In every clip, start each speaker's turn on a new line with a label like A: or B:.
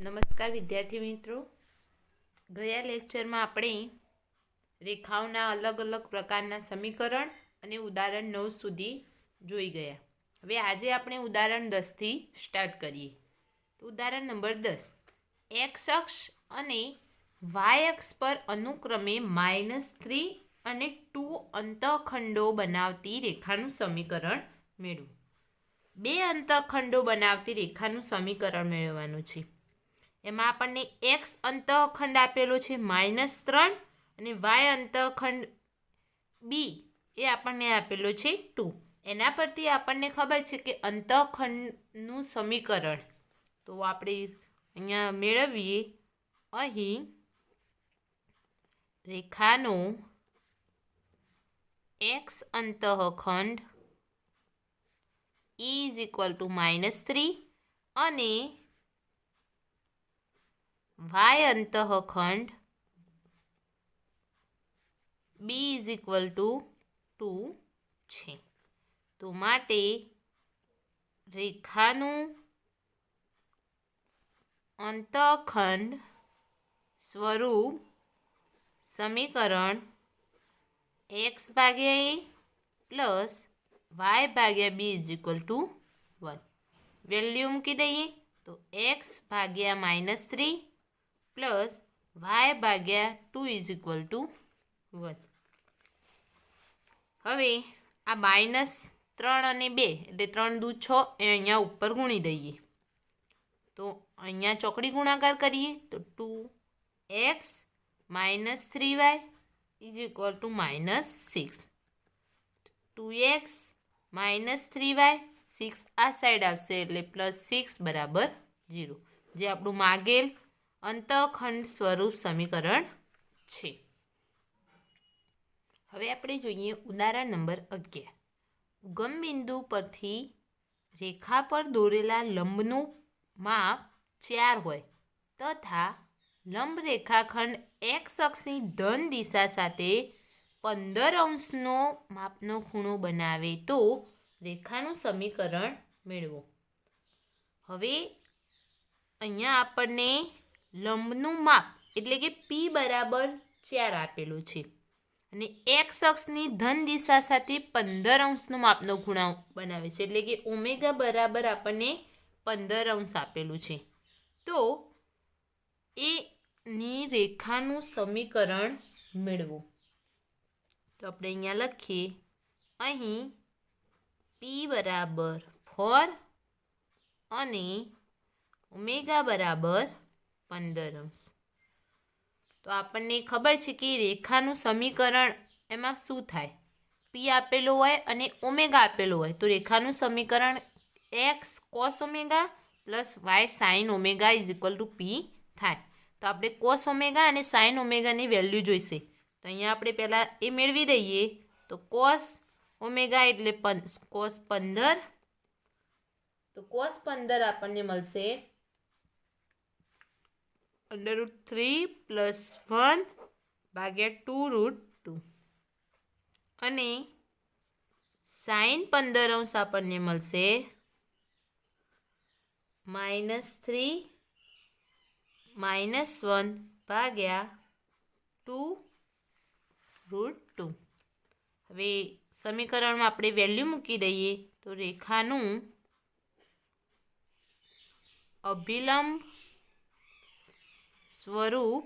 A: નમસ્કાર વિદ્યાર્થી મિત્રો, ગયા લેક્ચરમાં આપણે રેખાઓના અલગ અલગ પ્રકારના સમીકરણ અને ઉદાહરણ 9 સુધી જોઈ ગયા. હવે આજે આપણે ઉદાહરણ 10થી સ્ટાર્ટ કરીએ. તો ઉદાહરણ નંબર 10, એક્સ અક્ષ અને વાય અક્ષ પર અનુક્રમે -3 અને 2 અંતઃખંડો બનાવતી રેખાનું સમીકરણ મેળવો. બે અંતઃખંડો બનાવતી રેખાનું સમીકરણ મેળવવાનું છે. એમાં આપણને એક્સ અંતઃખંડ આપેલો છે -3 અને વાય અંતઃખંડ બી એ આપણને આપેલો છે 2. એના પરથી આપણને ખબર છે કે અંતઃખંડનું સમીકરણ તો આપણે અહીંયા મેળવીએ. અહીં રેખાનો એક્સ અંતઃખંડ ઇઝ ઇક્વલ ટુ -3 અને વાય અંતઃખંડ બી ઇઝ ઇક્વલ ટુ 2 છે. તો માટે રેખાનું અંતઃખંડ સ્વરૂપ સમીકરણ એક્સ ભાગ્યા એ પ્લસ વાય ભાગ્યા B is equal to 1. Value મૂકી દઈએ તો એક્સ ભાગ્યા -3 પ્લસ વાય ભાગ્યા 2 ઇઝ ઇક્વલ ટુ 1. હવે આ -3 અને 2 એટલે 3 દૂ 6 એ અહીંયા ઉપર ગુણી દઈએ. તો અહીંયા ચોકડી ગુણાકાર કરીએ તો 2x - 3y is equal two -6. 2x - 3y 6 આ સાઈડ આવશે એટલે +6 બરાબર 0, જે આપણું માગેલ અંતઃખંડ સ્વરૂપ સમીકરણ છે. હવે આપણે જોઈએ ઉદાહરણ નંબર 11. ઉગમ બિંદુ પરથી રેખા પર દોરેલા લંબનું માપ 4 હોય તથા લંબ રેખાખંડ એક્સ અક્ષની ધન દિશા સાથે 15° માપનો ખૂણો બનાવે તો રેખાનું સમીકરણ મેળવો. હવે અહીંયા આપણને લંબનું માપ એટલે કે P બરાબર 4 આપેલું છે અને એક્સ અક્ષની ધન દિશા સાથે 15° માપનો ખૂણો બનાવે છે એટલે કે ઓમેગા બરાબર આપણને 15° આપેલું છે. તો એની રેખાનું સમીકરણ મેળવો. તો આપણે અહીંયા લખીએ, અહીં P બરાબર 4 અને ઓમેગા બરાબર 15°. તો આપણને ખબર છે કે રેખાનું સમીકરણ એમાં શું થાય, P આપેલો હોય અને ઓમેગા આપેલો હોય તો રેખાનું સમીકરણ X cos omega plus Y sine omega is equal to P થાય. તો આપણે કોસ ઓમેગા અને સાઇન ઓમેગાની વેલ્યુ જોઈશે. તો અહીંયા આપણે પહેલાં એ મેળવી દઈએ. તો કોસ ઓમેગા એટલે કોસ 15, તો કોસ 15 આપણને મળશે √3 + 1 ભાગ્યા 2√2 અને સાઇન 15° આપણને મળશે -3 - 1 ભાગ્યા 2√2. હવે સમીકરણમાં આપણે વેલ્યુ મૂકી દઈએ તો રેખાનું અભિલંબ સ્વરૂપ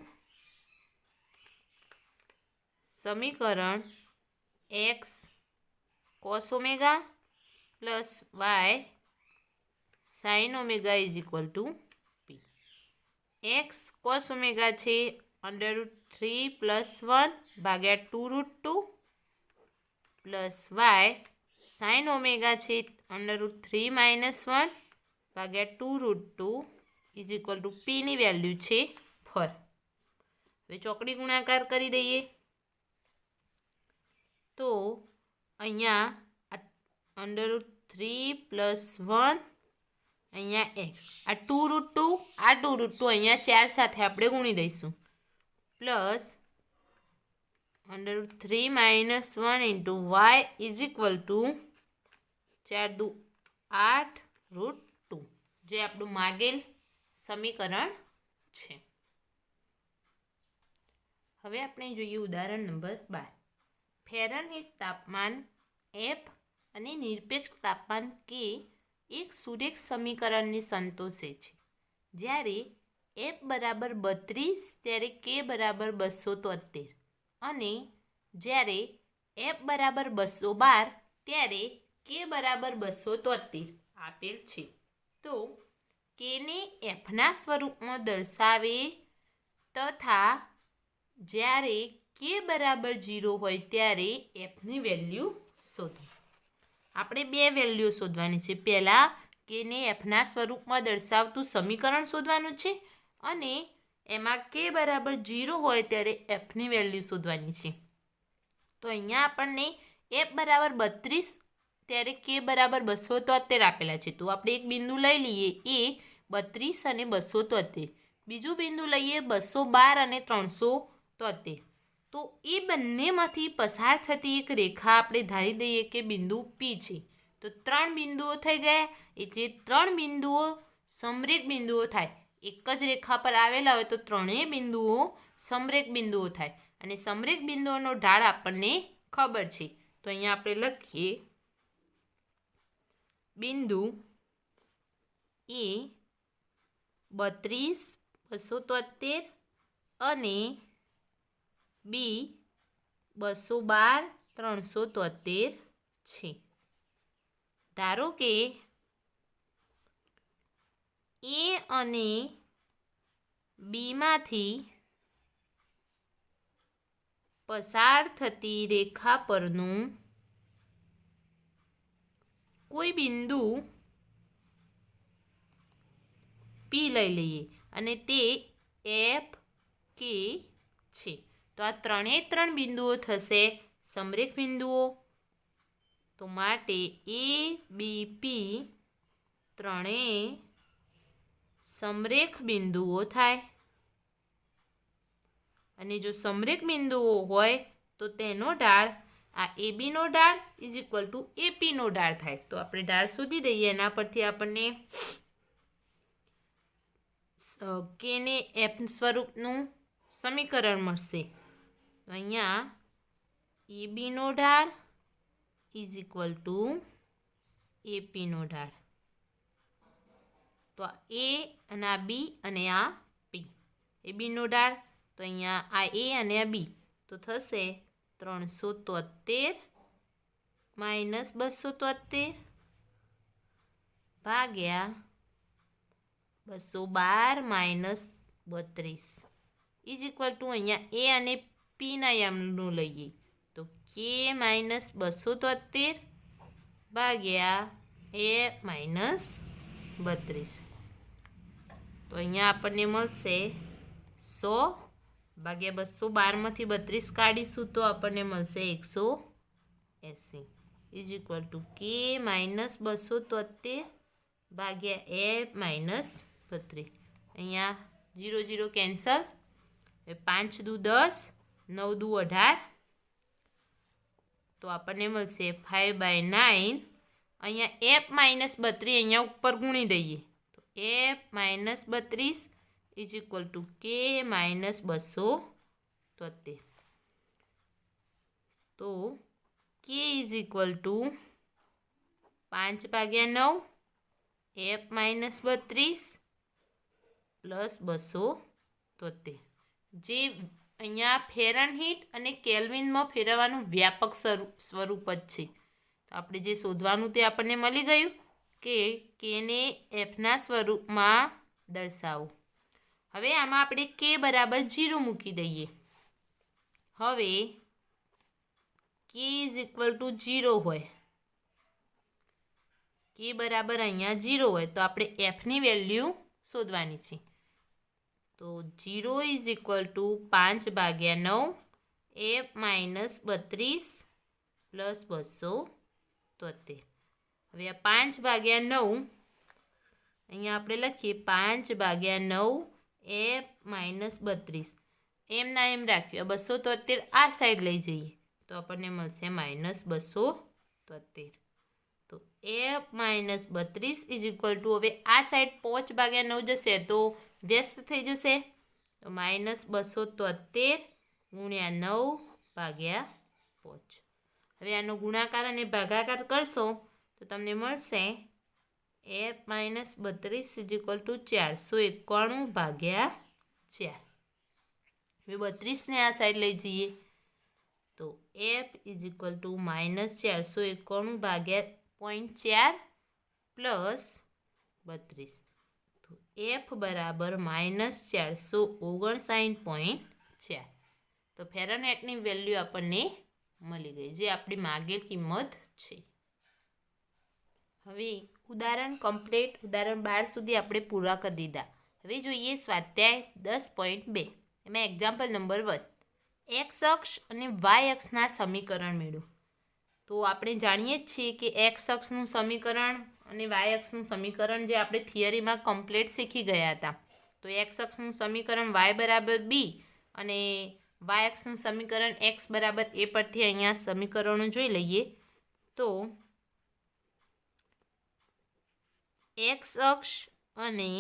A: સમીકરણ X cos omega plus Y sine omega is equal to P. X cos omega છે √3 + 1 ભાગ્યા 2√2 પ્લસ વાય સાઇન ઓમેગા છે √3 - 1 ભાગ્યા 2√2 ઇઝ ઇક્વલ ટુ Pની વેલ્યુ છે 4. હવે ચોકડી ગુણાકાર કરી દઈએ તો અહીંયા √3 + 1 અહીંયા એક્સ આ 2√2 આ 2√2 અહીંયા 4 સાથે આપણે ગુણી દઈશું plus √3 - 1 into Y is equal to 4 દુ 8 √2, જે આપણું માગેલ સમીકરણ છે. હવે આપણે જોઈએ ઉદાહરણ નંબર 12. ફેરનહીટ તાપમાન F અને નિરપેક્ષ તાપમાન K એક સુરેખ સમીકરણને સંતોષે છે. જ્યારે F બરાબર 32 ત્યારે K બરાબર 273 અને જ્યારે F બરાબર 212 ત્યારે K બરાબર 273 આપેલ છે. તો Kને Fના સ્વરૂપમાં દર્શાવે તથા જ્યારે K બરાબર 0 હોય ત્યારે Fની વેલ્યુ શોધો. આપણે બે વેલ્યુ શોધવાની છે. પહેલાં Kને Fના સ્વરૂપમાં દર્શાવતું સમીકરણ શોધવાનું છે અને એમાં K બરાબર 0 હોય ત્યારે Fની વેલ્યુ શોધવાની છે. તો અહીંયા આપણને F બરાબર 32 ત્યારે K બરાબર 273 આપેલા છે. તો આપણે એક બિંદુ લઈ લઈએ એ 32 અને 273. બીજું બિંદુ લઈએ 212 અને 373. તો એ બંનેમાંથી પસાર થતી એક રેખા આપણે ધારી દઈએ કે બિંદુ P છે. તો 3 બિંદુઓ થઈ ગયા એટલે 3 બિંદુઓ સમરેખ બિંદુઓ થાય. એક જ રેખા પર આવેલા હોય તો ત્રણેય બિંદુઓ સમરેખ બિંદુઓ થાય અને સમરેખ બિંદુઓનો ઢાળ આપણને ખબર છે. તો અહીંયા આપણે લખીએ બિંદુ A 32, 273 અને B 212, 373 છે. ધારો કે A અને Bમાંથી પસાર થતી રેખા પરનું કોઈ બિંદુ P લઈ લઈએ અને તે F K છે. તો આ ત્રણેય 3 બિંદુઓ થશે સમરેખ બિંદુઓ. તો માટે A B P ત્રણેય સમરેખ બિંદુઓ થાય અને જો સમરેખ બિંદુઓ હોય તો તેનો ઢાળ આ ABનો ઢાળ APનો ઢાળ થાય. તો આપણે ઢાળ શોધી દઈએ. એના પરથી આપણને Kને F સ્વરૂપનું સમીકરણ મળશે. તો અહીંયા ABનો ઢાળ APનો ઢાળ. તો આ A અને આ B અને આ P. ABનો ઢાળ તો અહીંયા આ A અને આ B તો થશે 373 માઇનસ 273 ભાગ્યા 212 માઇનસ 32 અહીંયા A અને Pના યમનું લઈએ તો K માઇનસ 273 ભાગ્યા A માઇનસ 32. તો અહીંયા આપણને મળશે 100 ભાગ્યા 212માંથી 32 કાઢીશું તો આપણને મળશે 180 K માઇનસ 273 ભાગ્યા A માઇનસ 32. અહીંયા 0 0 કેન્સલ. 5 દુ 10, 9 દુ 18. તો આપણને મળશે 5/9. અહીંયા F માઇનસ 32 અહીંયા ઉપર ગુણી દઈએ તો F માઇનસ 32 K માઇનસ 273. તો K 5/9 F માઇનસ 32 પ્લસ 273. જે અહીંયા ફેરનહીટ અને કેલ્વિનમાં ફેરવવાનું વ્યાપક સ્વરૂપ જ છે. તો આપણે જે શોધવાનું તે આપણને મળી ગયું કે Kને Fના સ્વરૂપમાં દર્શાવો. હવે આમાં આપણે K બરાબર 0 મૂકી દઈએ. હવે K 0 હોય K બરાબર અહીંયા 0 હોય તો આપણે Fની વેલ્યુ શોધવાની છે. તો 0 5/9 F માઇનસ 32 પ્લસ 273. હવે આ 5/9 અહીંયા આપણે લખીએ 5/9 F માઇનસ 32 એમના એમ રાખ્યું. 273 આ સાઈડ લઈ જઈએ તો આપણને મળશે માઇનસ 273. તો F માઇનસ 32 હવે આ સાઈડ 5/9 જશે તો વ્યસ્ત થઈ જશે. તો -273 ગુણ્યા 9 ભાગ્યા 5. હવે આનો ગુણાકાર અને ભાગાકાર કરશો તો તમને મળશે f - 32 = 491 ભાગ્યા 4. હવે 32 ને આ સાઈડ લઈ જઈએ તો f = -491 ભાગ્યા 0.4 પ્લસ 32. તો f બરાબર -459.4. તો ફેરનહેઇટની વેલ્યુ આપણને મળી ગઈ, જે આપણી માગેલ કિંમત છે. હવે ઉદાહરણ કમ્પ્લીટ, ઉદાહરણ 12 સુધી આપણે પૂરા કરી દીધા. હવે જોઈએ સ્વાધ્યાય 10.2. એમાં એક્ઝામ્પલ નંબર 1, એક્સ અક્ષ અને વાય અક્ષના સમીકરણ મેળવો. તો આપણે જાણીએ જ છીએ કે એક્સ અક્ષનું સમીકરણ અને વાય અક્ષનું સમીકરણ જે આપણે થિયરીમાં કમ્પ્લીટ શીખી ગયા હતા. તો એક્સ અક્ષનું સમીકરણ y બરાબર b અને વાય અક્ષનું સમીકરણ x બરાબર a પરથી અહીંયા સમીકરણો જોઈ લઈએ. તો એક્સ અક્ષ અને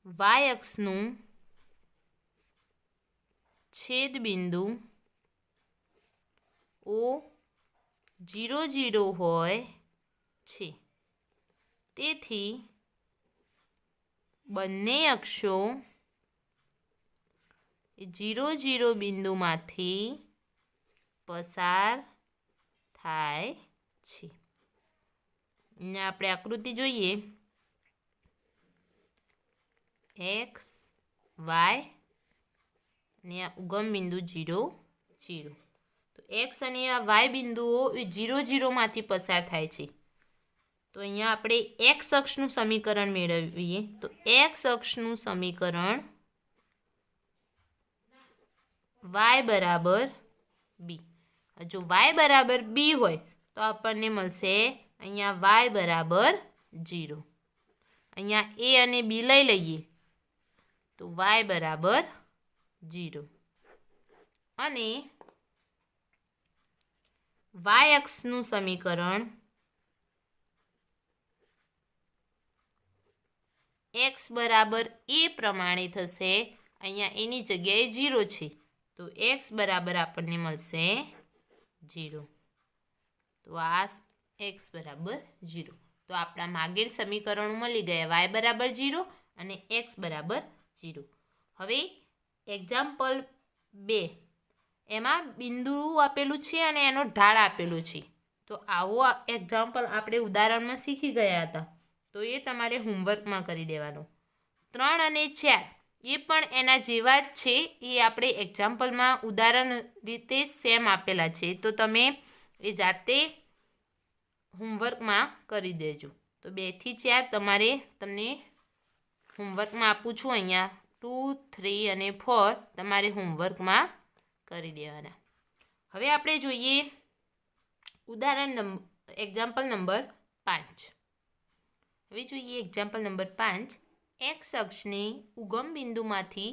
A: વાય અક્ષનું છેદબિંદુ O00 હોય છે. તેથી બંને અક્ષો 00 બિંદુમાંથી પસાર થાય છે. અને આપણે આકૃતિ જોઈએ, એક્સ વાય અને આ ઉગમ બિંદુ 0 0. તો એક્સ અને આ વાય બિંદુઓ 00 માંથી પસાર થાય છે. તો અહીંયા આપણે એક્સ અક્ષનું સમીકરણ મેળવીએ. તો એક્સ અક્ષનું સમીકરણ y બરાબર b. જો y બરાબર b હોય તો આપણને મળશે અહીંયા y બરાબર 0. અહીંયા a અને b લઈ લઈએ તો y બરાબર 0. અને y અક્ષનું સમીકરણ x બરાબર a પ્રમાણે થશે. અહીંયા એની જગ્યાએ 0 છે તો x બરાબર આપણને મળશે 0. તો આ x બરાબર 0. તો આપણા માગેલ સમીકરણો મળી ગયા, y બરાબર 0 અને x બરાબર 0. હવે એક્ઝામ્પલ 2, એમાં બિંદુ આપેલું છે અને એનો ઢાળ આપેલો છે. તો આવો એક્ઝામ્પલ આપણે ઉદાહરણમાં શીખી ગયા હતા. તો એ તમારે હોમવર્કમાં કરી દેવાનો. 3 અને 4 એ પણ એના જેવા જ છે. એ આપણે એક્ઝામ્પલમાં ઉદાહરણ રીતે સેમ આપેલા છે. તો તમે એ જાતે હોમવર્કમાં કરી દેજો. તો 2 થી 4 તમને હોમવર્કમાં આપું છું. અહીંયા 2, 3 અને 4 તમારે હોમવર્કમાં કરી દેવાના. હવે આપણે જોઈએ ઉદાહરણ એક્ઝામ્પલ નંબર 5. હવે જોઈએ એક્ઝામ્પલ નંબર 5. એક્સ અક્ષને ઉગમ બિંદુમાંથી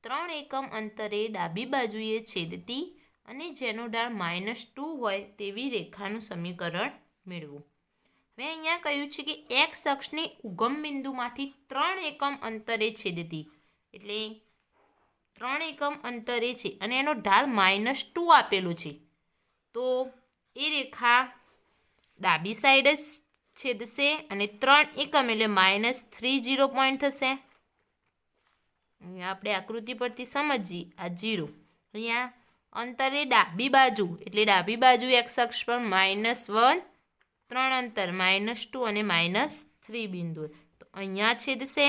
A: 3 એકમ અંતરે ડાબી બાજુએ છેદતી અને જેનો ઢાળ -2 હોય તેવી રેખાનું સમીકરણ મેળવું. હવે અહીંયા કહ્યું છે કે એક્સ અક્ષને ઉગમ બિંદુમાંથી 3 એકમ અંતરે છેદતી, એટલે 3 એકમ અંતરે છે અને એનો ઢાળ -2 આપેલું છે. તો એ રેખા ડાબી સાઈડ જ છેદશે અને 3 એકમ એટલે -30 પોઈન્ટ થશે. અહીંયા આપણે આકૃતિ પરથી સમજીએ, આ 0 અહીંયા અંતરે ડાબી બાજુ એટલે ડાબી બાજુ એક્સ અક્ષ પર -1, 3 અંતર -2 અને -3 બિંદુ. તો અહીંયા છેદશે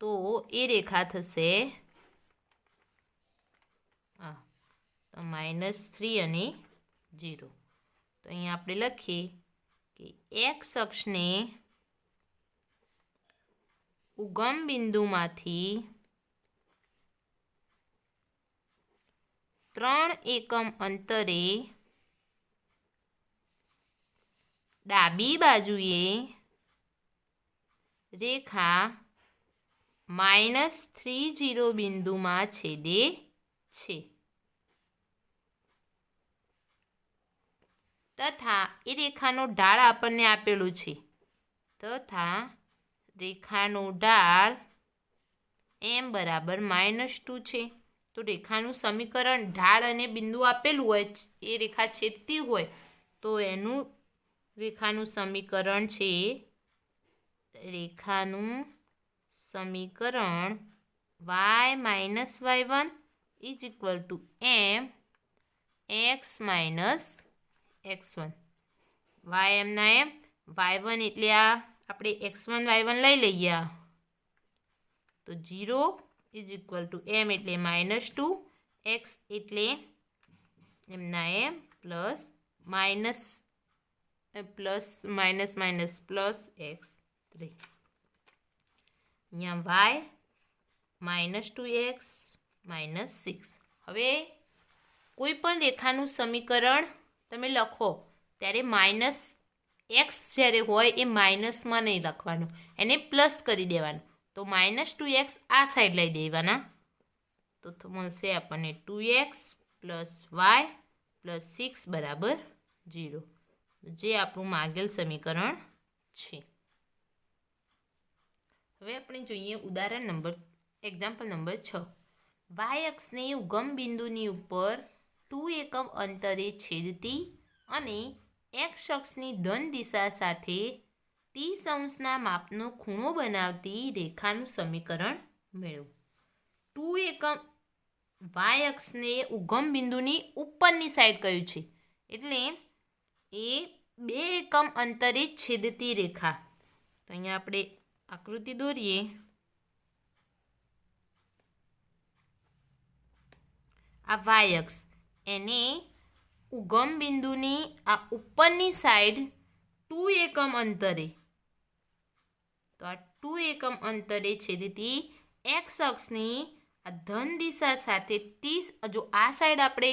A: તો એ રેખા થશે તો -3 અને 0. તો અહીંયા આપણે લખીએ કે એક્સ અક્ષને ઉગમ બિંદુમાંથી 3 એકમ અંતરે ડાબી બાજુએ રેખા -30 બિંદુમાં છેદે છે તથા એ રેખાનો ઢાળ આપણને આપેલું છે તથા રેખાનો ઢાળ m બરાબર -2 છે. તો રેખાનું સમીકરણ ઢાળ અને બિંદુ આપેલું હોય, એ રેખા છેદતી હોય તો એનું રેખાનું સમીકરણ છે, રેખાનું સમીકરણ y - y1 is equal two m x - x1. y એમના એમ, y1 એટલે આ આપણે x1 y1 લઈ લઈએ, તો 0 ઇઝ ઇક્વલ ટુ m એટલે -2, x એટલે એમના એમ પ્લસ x3. અહીંયા y -2x -6. હવે કોઈ પણ રેખાનું સમીકરણ તમે લખો ત્યારે -x જ્યારે હોય એ માઇનસમાં નહીં લખવાનું, એને પ્લસ કરી દેવાનું. તો -2x આ સાઈડ લઈ દેવાના, તો મળશે આપણને 2x + y + 6 બરાબર 0, જે આપણું માગેલ સમીકરણ છે. હવે આપણે જોઈએ ઉદાહરણ એક્ઝામ્પલ નંબર 6. y અક્ષને ઉગમ બિંદુની ઉપર 2 એકમ અંતરે છેદતી અને x અક્ષની ધન દિશા સાથે 30° માપનો ખૂણો બનાવતી રેખાનું સમીકરણ મેળવો. 2 એકમ y અક્ષને ઉગમ બિંદુની ઉપરની સાઈડ કહ્યું છે, એટલે એ 2 એકમ અંતરે છેદતી રેખા. તો અહીંયા આપણે આકૃતિ દોરીએ. આ y અક્ષ, એને ઉગમ બિંદુની આ ઉપરની સાઈડ 2 એકમ અંતરે, તો આ 2 એકમ અંતરે છેદતી x અક્ષની આ ધન દિશા સાથે 30, જો આ સાઈડ આપણે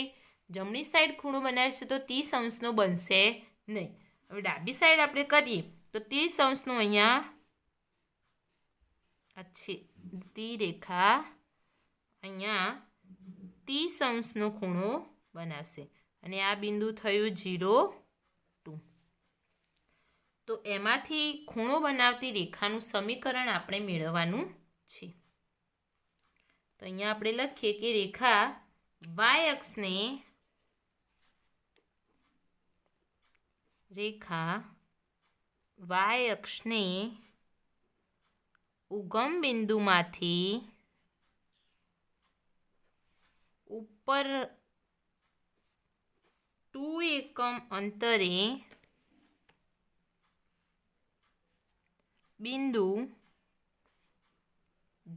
A: જમણી સાઈડ ખૂણો બનાવીશું તો 30° બનશે નહીં. હવે ડાબી સાઈડ આપણે કરીએ તો 30° અહીંયા આ છેદતી રેખા અહીંયા 30° ખૂણો બનાવશે, અને આ બિંદુ થયું 0, 2. તો એમાંથી ખૂણો બનાવતી રેખાનું સમીકરણ આપણે મેળવવાનું છે. તો અહીંયા આપણે લખીએ કે રેખા y અક્ષને ઉગમ બિંદુમાંથી ઉપર 2 એકમ અંતરે બિંદુ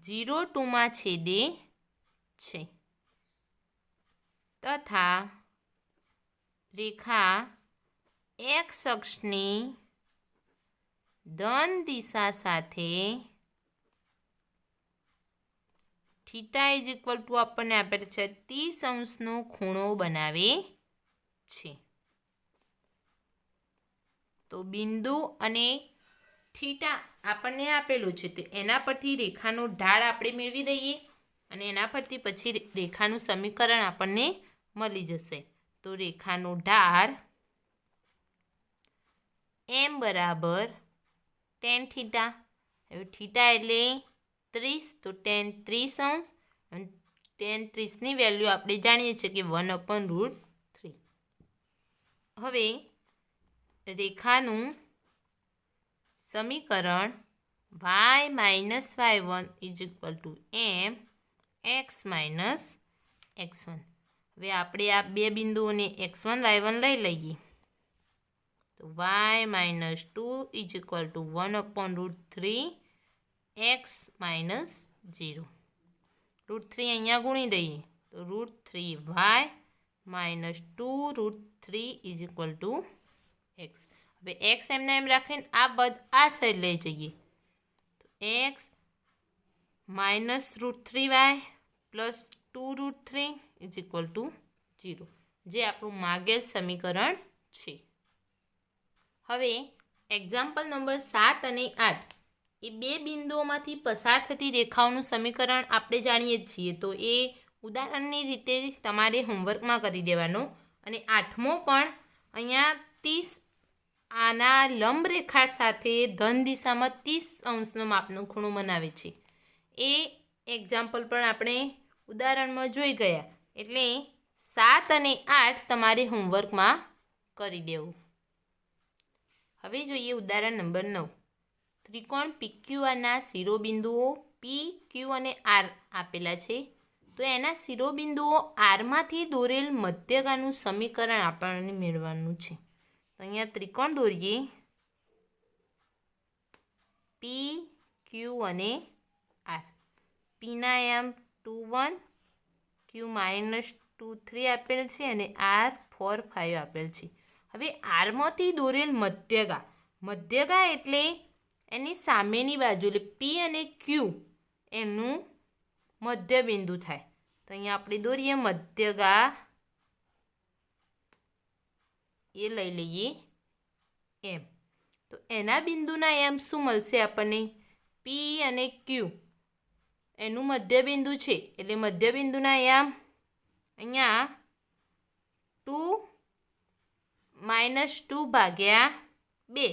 A: 0, 2માં છેદે છે, તથા રેખા x અક્ષની ધન દિશા સાથે થીટા ઇઝ ઇક્વલ ટુ આપણને આપેલ છે 30° ખૂણો બનાવે છે. તો બિંદુ અને થીટા આપણને આપેલું છે, તો એના પરથી રેખાનો ઢાળ આપણે મેળવી દઈએ, અને એના પરથી પછી રેખાનું સમીકરણ આપણને મળી જશે. તો રેખાનો ઢાળ m બરાબર tan થીટા. હવે થીટા એટલે 30, તો tan 30°, અને tan 30ની વેલ્યુ આપણે જાણીએ છીએ કે 1/√3. હવે રેખાનું સમીકરણ y - y1 is equal two m x - x1. હવે આપણે આ બે બિંદુઓને x1 y1 લઈ લઈએ, તો y - 2 is equal two 1/√3 x - 0. √3 અહીંયા ગુણી દઈએ, તો √3y - 2√3 is equal two x. હવે x એમના એમ રાખીને આ પદ આ સાઈડ લઈ જઈએ, તો x -√3y + 2√3 is equal two 0, જે આપણું માગેલ સમીકરણ છે. હવે એક્ઝામ્પલ નંબર 7 અને 8, એ બે બિંદુઓમાંથી પસાર થતી રેખાઓનું સમીકરણ આપણે જાણીએ છીએ, તો એ ઉદાહરણની રીતે તમારે હોમવર્કમાં કરી દેવાનો. અને 8મો પણ અહીંયા 30 આના લંબ રેખા સાથે ધન દિશામાં 30° માપનો ખૂણો બનાવે છે. એ એક્ઝામ્પલ પણ આપણે ઉદાહરણમાં જોઈ ગયા. એટલે 7 અને 8 તમારે હોમવર્કમાં કરી દેવું. હવે જોઈએ ઉદાહરણ નંબર 9. ત્રિકોણ PQRના શિરોબિંદુઓ P, Q અને R આપેલા છે. તો એના શિરોબિંદુઓ આરમાંથી દોરેલ મધ્યગાનું સમીકરણ આપણને મેળવવાનું છે. તો અહીંયા ત્રિકોણ દોરીએ. P, Q અને R. પીના એમ 2, 1, Q -2, 3 આપેલ છે અને R 4, 5 આપેલ છે. હવે આરમાંથી દોરેલ મધ્યગા એટલે એની સામેની બાજુ, એટલે P અને Q એનું મધ્યબિંદુ થાય. તો અહીંયા આપણે દોરીએ મધ્યગા, એ લઈ લઈએ એમ. તો એના બિંદુના એમ શું મળશે આપણને? P અને Q એનું મધ્યબિંદુ છે, એટલે મધ્યબિંદુના એમ અહીંયા 2 - 2 ભાગ્યા 2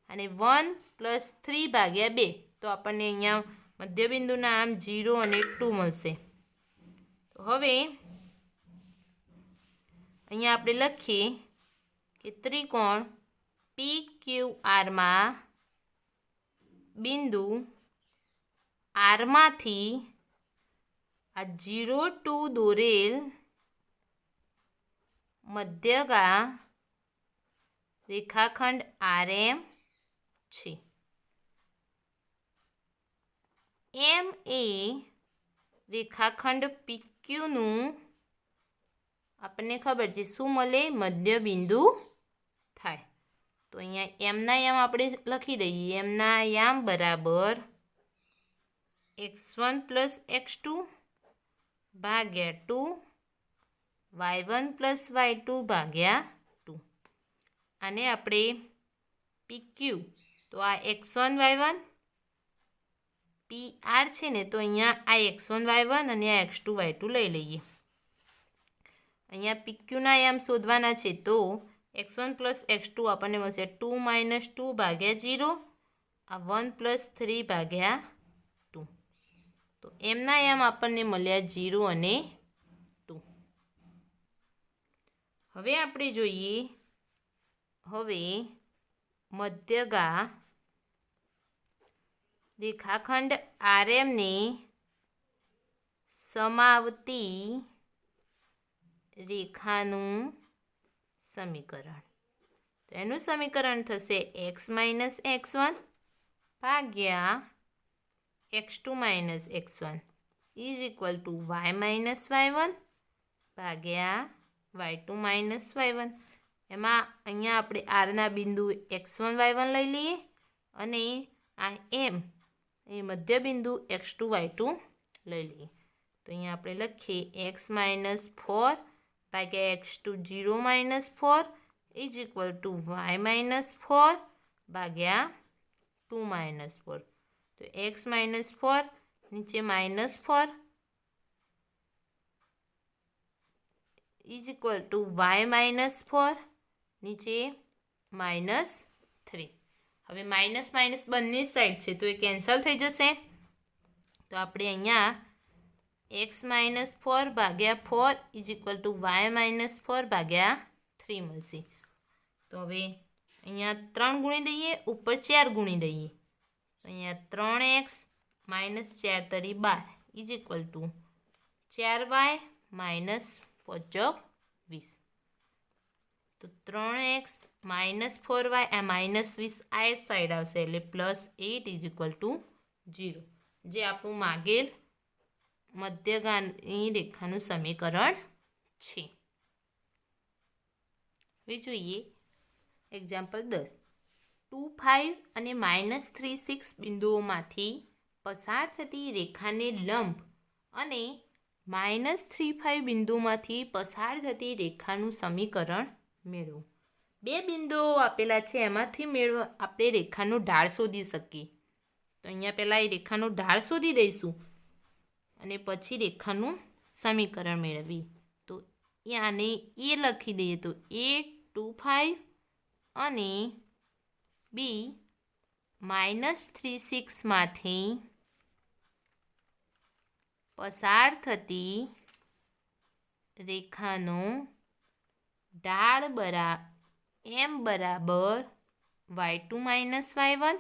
A: અને 1 + 3 ભાગ્યા 2. તો આપણને અહીંયા મધ્યબિંદુના આમ 0 અને 2 મળશે. તો હવે અહીંયા આપણે લખીએ કે ત્રિકોણ PQRમાં બિંદુ આરમાંથી આ 0, 2 દોરેલ મધ્યગા રેખાખંડ RM છે. M એ રેખાખંડ PQનું આપણને ખબર છે શું મળે? મધ્યબિંદુ થાય. તો અહીંયા એમના એમ આપણે લખી દઈએ. એમના એમ બરાબર x1 + x2 ભાગ્યા 2 y1 + y2 ભાગ્યા 2. આને આપણે PQ, તો આ x1 y1 PR છે ને, તો અહીંયા આ x1 y1 અને આ x2 y2 લઈ લઈએ. અહીંયા PQના એમ શોધવાના છે. તો x1 + x2 આપણને મળશે 2 - 2 ભાગ્યા 0, આ 1 + 3 ભાગ્યા 2. તો એમના એમ આપણને મળ્યા 0 અને 2. હવે આપણે જોઈએ મધ્યગા રેખાખંડ RMને સમાવતી રેખાનું સમીકરણ. તો એનું સમીકરણ થશે x - x1 ભાગ્યા x2 - x1 = y - y1 ભાગ્યા y2 - y1. એમાં અહીંયા આપણે આરના બિંદુ x1 y1 લઈ લઈએ અને આ M એ મધ્યબિંદુ x2 y2 લઈ લઈએ. તો અહીંયા આપણે લખીએ x - 4 ભાગ્યા x2 0 - 4 = y - 4 ભાગ્યા 2 - 4. તો x - 4 નીચે -4 = y - 4 નીચે -3. હવે માઇનસ બંને સાઈડ છે, તો એ કેન્સલ થઈ જશે. તો આપણે અહીંયા x - 4 ભાગ્યા 4 = y - 4 ભાગ્યા 3 મળશે. તો હવે અહીંયા 3 ગુણી દઈએ, ઉપર 4 ગુણી દઈએ. તો અહીંયા 3x - 4 * 12 = 4y - 5 = 20. તો 3x - 4y આ -20 આ સાઈડ આવશે, એટલે +8 = 0, જે આપણું માગેલ મધ્યગાની રેખાનું સમીકરણ છે. હવે જોઈએ એક્ઝામ્પલ 10. 2, 5 અને -3, 6 બિંદુઓમાંથી પસાર થતી રેખાને લંબ અને -3, 5 બિંદુમાંથી પસાર થતી રેખાનું સમીકરણ મેળવો. 2 બિંદુઓ આપેલા છે, એમાંથી આપણે રેખાનું ઢાળ શોધી શકીએ. તો અહીંયા પહેલાં એ રેખાનું ઢાળ શોધી દઈશું અને પછી રેખાનું સમીકરણ મેળવીએ. તો આને એ લખી દઈએ. તો a 2, 5 અને બી -3 6માંથી પસાર થતી રેખાનો ઢાળ m બરાબર y2 માઇનસ y1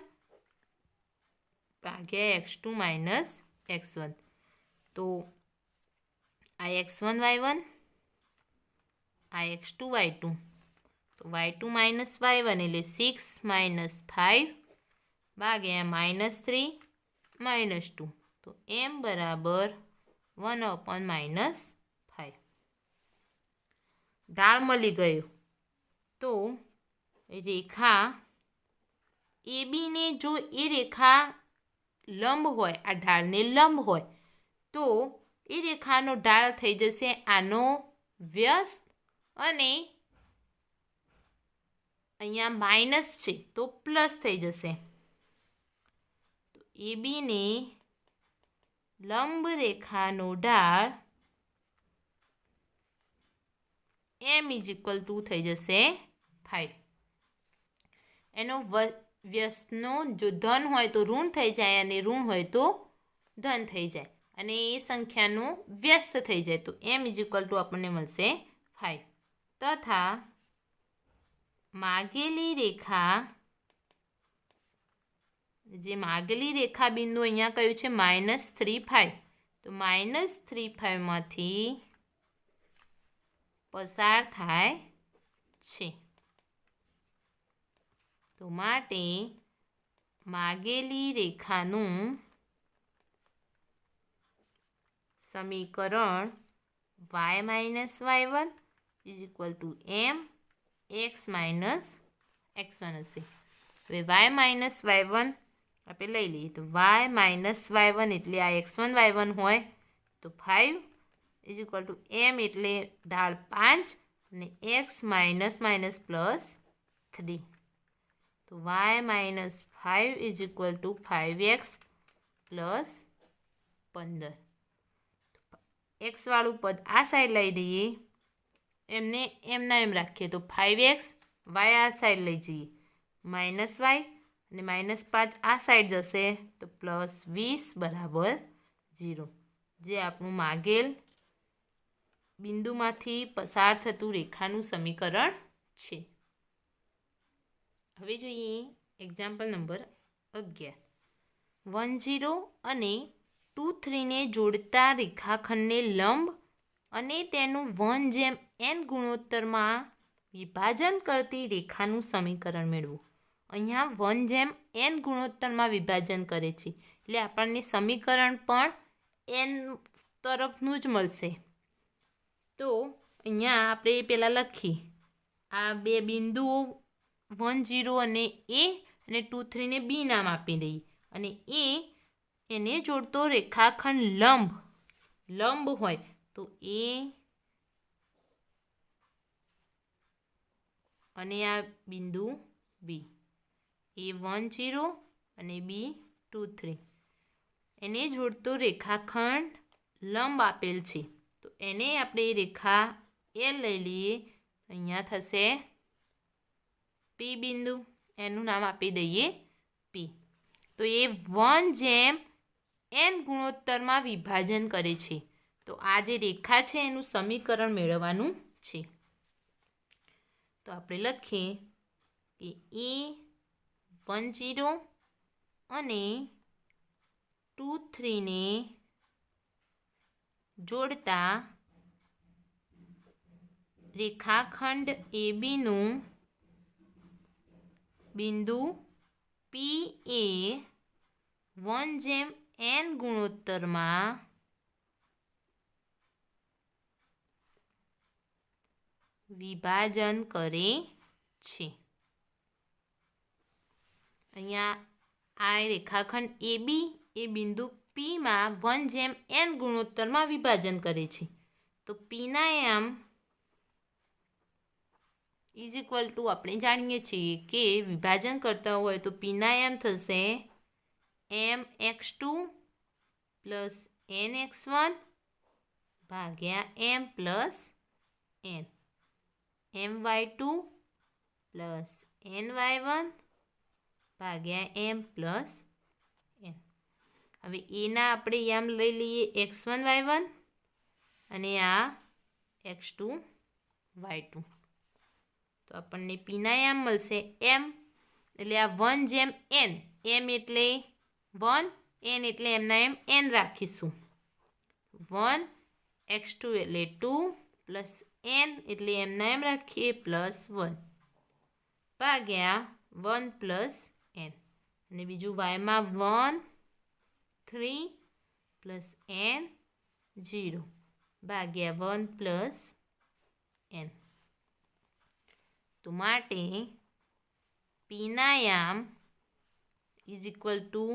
A: ભાગ્યા x2 માઇનસ x1. તો આ x1 y1, આ x2 y2. તો y2 માઇનસ y1 એટલે 6 માઇનસ 5 ભાગ્યા -3 -2. તો m બરાબર 1/-5. ઢાળ મળી ગયો. તો રેખા એબીને જો એ રેખા લંબ હોય, આ ઢાળને લંબ હોય, તો એ રેખાનો ઢાળ થઈ જશે આનો વ્યસ્ત, અને અહીંયા માઇનસ છે તો પ્લસ થઈ જશે. તો એબીને લંબ રેખાનો ઢાળ m = થઈ જશે 5. એનો વ્યસ્તનો જો ધન હોય તો ઋણ થઈ જાય અને ઋણ હોય તો ધન થઈ જાય, અને એ સંખ્યાનો વ્યસ્ત થઈ જાય. તો m = આપણને મળશે 5. તથા માગેલી રેખા, જે માગેલી રેખા બિંદુ અહીંયા કયું છે -3 5. તો -3 5માંથી પસાર થાય છે. તો માટે માગેલી રેખાનું સમીકરણ y - y1 = m x - x1 હશે. હવે y - y1 આપણે લઈ લઈએ. તો y - y1 એટલે આ x1 y1 હોય તો 5 = m એટલે ઢાળ 5 અને x -3. તો y - 5 = 5x + 15. x વાળું પદ આ સાઈડ લઈ દઈએ, એમને એમના એમ રાખીએ. તો 5x, y આ સાઈડ લઈ જઈએ, -y અને -5 આ સાઈડ જશે તો +20 = 0. જે આપણું માગેલ બિંદુમાંથી પસાર થતું રેખાનું સમીકરણ છે. હવે જોઈએ એક્ઝામ્પલ નંબર 11. 1 0 અને 2 3 ને જોડતા રેખાખંડને લંબ અને તેનું 1/n ગુણોત્તરમાં વિભાજન કરતી રેખાનું સમીકરણ મેળવો. અહીંયા 1/n ગુણોત્તરમાં વિભાજન કરે છે એટલે આપણને સમીકરણ પણ n તરફનું જ મળશે. તો અહીંયા આપણે પહેલાં લખીએ, આ બે બિંદુઓ 1 0 અને A અને 2 3 ને B નામ આપી દઈએ, અને એને જોડતો રેખાખંડ લંબ હોય તો A અને આ બિંદુ B, A 1 0 અને B 2 3, એને જોડતો રેખાખંડ લંબ આપેલ છે. તો એને આપણે રેખા એ લઈ લઈએ. અહીંયા થશે P બિંદુ, એનું નામ આપી દઈએ P. તો એ 1/n ગુણોત્તરમાં વિભાજન કરે છે. તો આ જે રેખા છે એનું સમીકરણ મેળવવાનું છે. તો આપણે લખીએ કે A 1 0 અને 2 3 ને જોડતા રેખાખંડ ABનું બિંદુ P એ 1/n ગુણોત્તરમાં વિભાજન કરે છે. અહીંયા આ રેખાખંડ AB એ બિંદુ Pમાં 1/n ગુણોત્તરમાં વિભાજન કરે છે. તો Pના m = આપણે જાણીએ છીએ કે વિભાજન કરતા હોય તો Pના m થશે mx2 + nx1 ભાગ્યા m + n, my2 + ny1 ભાગ્યા એમ પ્લસ એન. હવે એના આપણે યામ લઈ લઈએ x1 y1 અને આ x2 y2. તો આપણને પીના યામ મળશે એમ એટલે આ 1 જેમ n, એમ એટલે 1, n એટલે એમના એમ n રાખીશું. 1 x2 એટલે 2 પ્લસ n એટલે એમના એમ રાખીએ પ્લસ 1 ભાગ્યા 1 પ્લસ n. અને બીજું વાયમાં 1 3 પ્લસ n 0 ભાગ્યા 1 પ્લસ n. તો માટે પીના યામ is equal to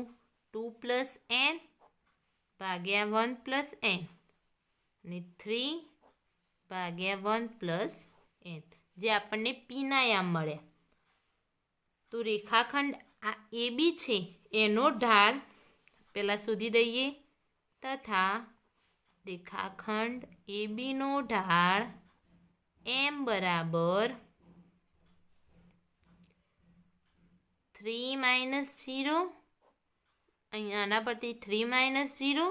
A: 2 plus n ભાગ્યા 1 પ્લસ n અને 3 ભાગ્યા 1 પ્લસ n, જે આપણને પીના યામ મળ્યા. તો રેખાખંડ આ એ બી છે એનો ઢાળ પહેલાં શોધી દઈએ તથા રેખાખંડ એ બીનો ઢાળ m બરાબર 3 માઇનસ 0, અહીંયા આના પરથી 3 માઇનસ 0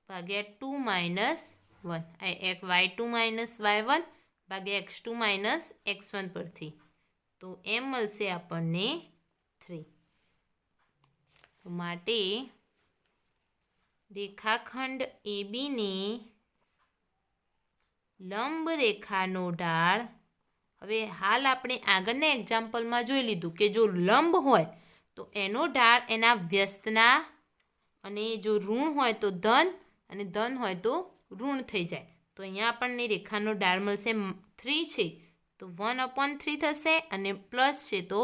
A: ભાગ્યા 2 માઇનસ 1, આ y2 માઇનસ y1 ભાગ્યા x2 માઇનસ x1 પરથી. તો એમ મળશે આપણને 3. તો માટે રેખાખંડ એબીની લંબ રેખાનો ઢાળ, હવે હાલ આપણે આગળના એક્ઝામ્પલમાં જોઈ લીધું કે જો લંબ હોય તો એનો ઢાળ એના વ્યસ્તના, અને જો ઋણ હોય તો ધન, અને ધન હોય તો ઋણ થઈ જાય. તો અહીંયા આપણને રેખાનો ઢાળ મળશે 3 છે તો 1/3 થશે, અને પ્લસ છે તો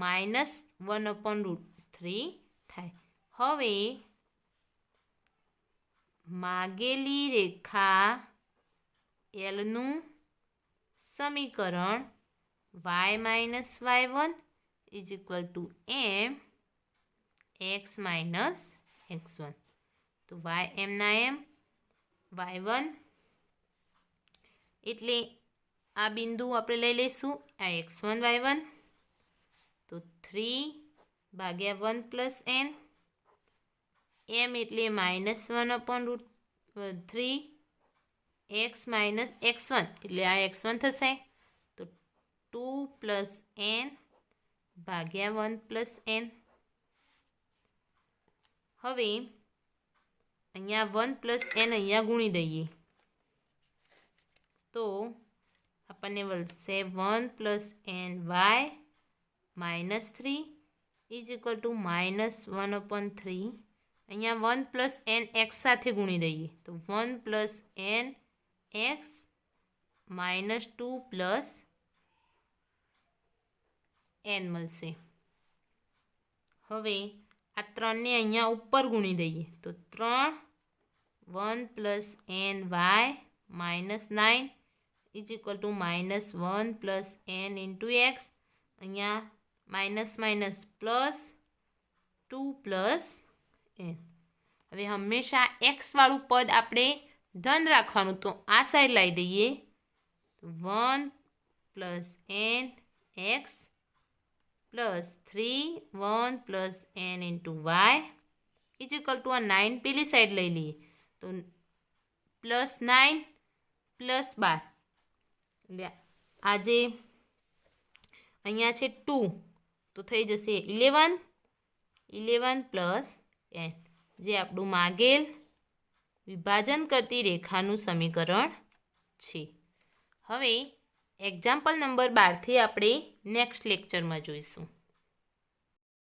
A: -1/3 થાય. હવે માગેલી રેખા એલનું સમીકરણ y minus y1 is equal two m x minus x1. તો y એમના એમ y1 એટલે આ બિંદુ આપણે લઈ લઈશું આ x1 y1. તો 3 ભાગ્યા 1 પ્લસ n, m એટલે -1/3, x માઇનસ x1 એટલે આ x1 થશે. તો 2 પ્લસ n ભાગ્યા 1 પ્લસ n. હવે અહીંયા 1 પ્લસ n અહીંયા ગુણી દઈએ તો આપણને મળશે 1 plus n y minus 3 is equal two -1/3. અહીંયા 1 પ્લસ n x સાથે ગુણી દઈએ તો 1 plus n x minus 2 plus n મળશે. હવે આ 3ને અહીંયા ઉપર ગુણી દઈએ તો 3 1 plus n y minus 9 is equal to -1 plus n into x. અહીંયા minus minus plus 2 plus n. હવે હંમેશા એક્સવાળું પદ આપણે ધન રાખવાનું, તો આ સાઈડ લાવી દઈએ 1 plus n X plus 3 1 plus n into Y is equal to આ 9 પેલી સાઈડ લઈ લઈએ તો પ્લસ 9 પ્લસ 12, એટલે આજે અહીંયા છે 2 તો થઈ જશે 11 પ્લસ n, જે આપણું માગેલ વિભાજન કરતી રેખાનું સમીકરણ છે. હવે એક્ઝામ્પલ નંબર 12થી આપણે નેક્સ્ટ લેક્ચરમાં જોઈશું.